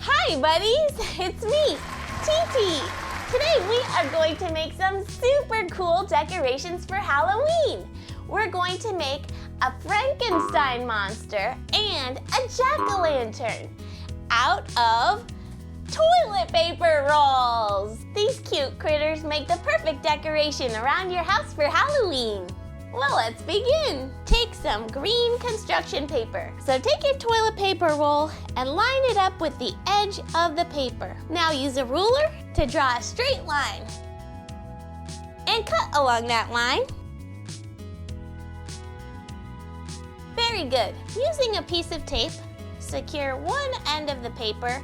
Hi buddies, it's me, TT. Today we are going to make some super cool decorations for Halloween. We're going to make a Frankenstein monster and a jack-o'-lantern out of toilet paper rolls. These cute critters make the perfect decoration around your house for Halloween. Well, let's begin. Take some green construction paper. So take your toilet paper roll and line it up with the edge of the paper. Now use a ruler to draw a straight line and cut along that line. Very good. Using a piece of tape, secure one end of the paper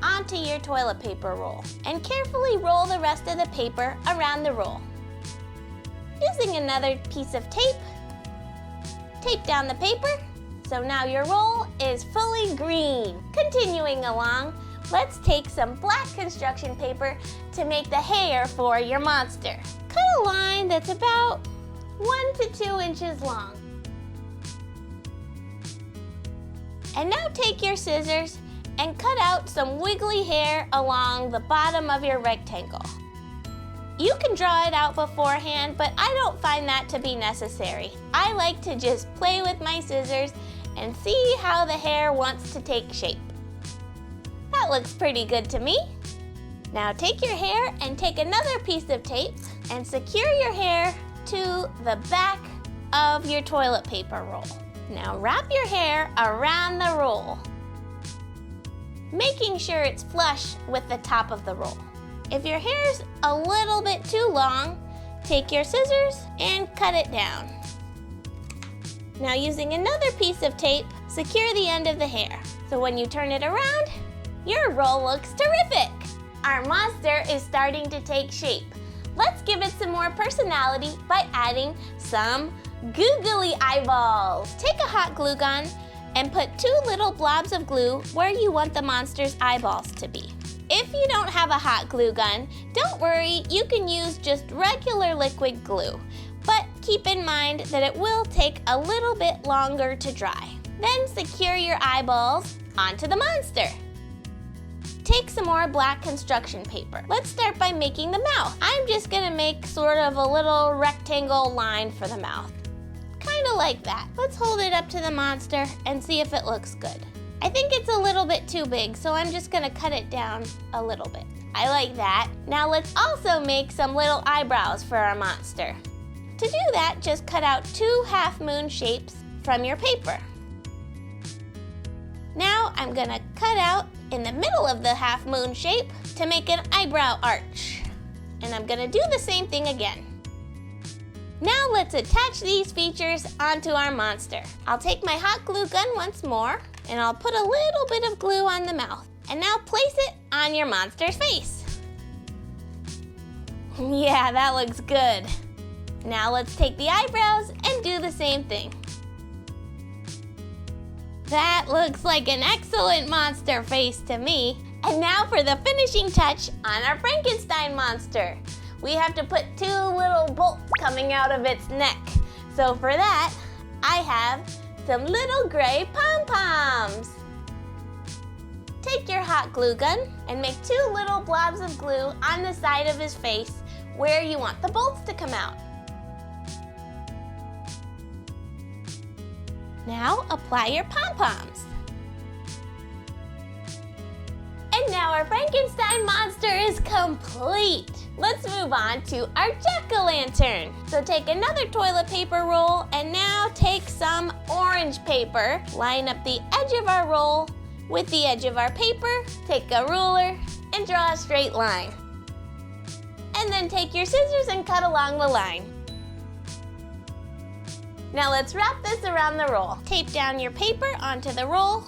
onto your toilet paper roll and carefully roll the rest of the paper around the roll. Using another piece of tape, tape down the paper, so now your roll is fully green. Continuing along, let's take some black construction paper to make the hair for your monster. Cut a line that's about 1 to 2 inches long. And now take your scissors and cut out some wiggly hair along the bottom of your rectangle. You can draw it out beforehand, but I don't find that to be necessary. I like to just play with my scissors and see how the hair wants to take shape. That looks pretty good to me. Now take your hair and take another piece of tape and secure your hair to the back of your toilet paper roll. Now wrap your hair around the roll, making sure it's flush with the top of the roll. If your hair's a little bit too long, take your scissors and cut it down. Now using another piece of tape, secure the end of the hair. So when you turn it around, your roll looks terrific. Our monster is starting to take shape. Let's give it some more personality by adding some googly eyeballs. Take a hot glue gun and put 2 little blobs of glue where you want the monster's eyeballs to be. If you don't have a hot glue gun, don't worry, you can use just regular liquid glue. But keep in mind that it will take a little bit longer to dry. Then secure your eyeballs onto the monster. Take some more black construction paper. Let's start by making the mouth. I'm just gonna make sort of a little rectangle line for the mouth. Kinda like that. Let's hold it up to the monster and see if it looks good. I think it's a little bit too big, so I'm just gonna cut it down a little bit. I like that. Now let's also make some little eyebrows for our monster. To do that, just cut out 2 half-moon shapes from your paper. Now I'm gonna cut out in the middle of the half-moon shape to make an eyebrow arch. And I'm gonna do the same thing again. Now let's attach these features onto our monster. I'll take my hot glue gun once more, and I'll put a little bit of glue on the mouth. And now place it on your monster's face. Yeah, that looks good. Now let's take the eyebrows and do the same thing. That looks like an excellent monster face to me. And now for the finishing touch on our Frankenstein monster. We have to put 2 little bolts coming out of its neck. So for that, I have some little gray pom-poms. Take your hot glue gun and make 2 little blobs of glue on the side of his face where you want the bolts to come out. Now apply your pom-poms. And now our Frankenstein monster is complete. Let's move on to our jack-o'-lantern. So take another toilet paper roll and now take some orange paper. Line up the edge of our roll with the edge of our paper. Take a ruler and draw a straight line. And then take your scissors and cut along the line. Now let's wrap this around the roll. Tape down your paper onto the roll.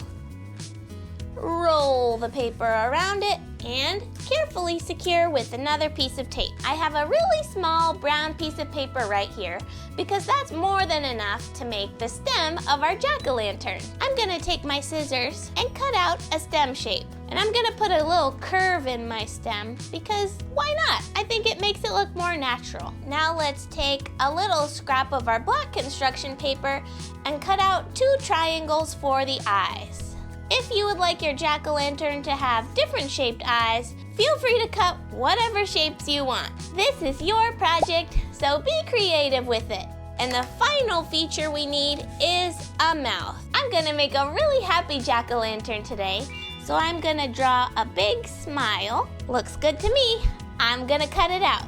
Roll the paper around it and carefully secure with another piece of tape. I have a really small brown piece of paper right here because that's more than enough to make the stem of our jack-o'-lantern. I'm gonna take my scissors and cut out a stem shape. And I'm gonna put a little curve in my stem because why not? I think it makes it look more natural. Now let's take a little scrap of our black construction paper and cut out 2 triangles for the eyes. If you would like your jack-o'-lantern to have different shaped eyes, feel free to cut whatever shapes you want. This is your project, so be creative with it. And the final feature we need is a mouth. I'm gonna make a really happy jack-o'-lantern today, so I'm gonna draw a big smile. Looks good to me. I'm gonna cut it out.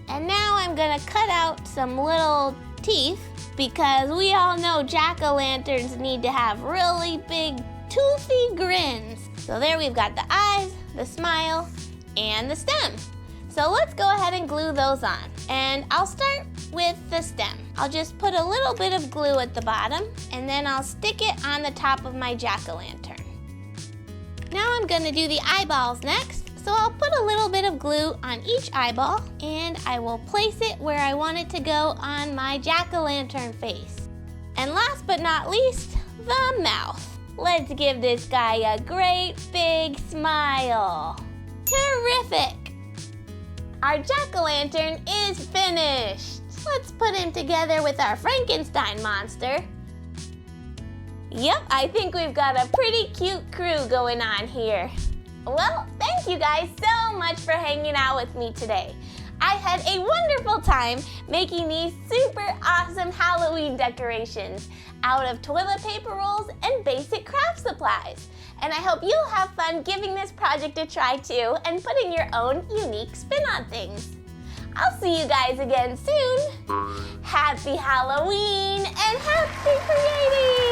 And now I'm gonna cut out some little teeth because we all know jack-o'-lanterns need to have really big, toothy grins. So there we've got the eyes, the smile, and the stem. So let's go ahead and glue those on. And I'll start with the stem. I'll just put a little bit of glue at the bottom, and then I'll stick it on the top of my jack-o'-lantern. Now I'm gonna do the eyeballs next. So I'll put a little bit of glue on each eyeball, and I will place it where I want it to go on my jack-o'-lantern face. And last but not least, the mouth. Let's give this guy a great big smile. Terrific! Our jack-o'-lantern is finished. Let's put him together with our Frankenstein monster. Yep, I think we've got a pretty cute crew going on here. Well, thank you guys so much for hanging out with me today. I had a wonderful time making these super awesome Halloween decorations out of toilet paper rolls and basic craft supplies. And I hope you'll have fun giving this project a try too and putting your own unique spin on things. I'll see you guys again soon. Happy Halloween and happy creating!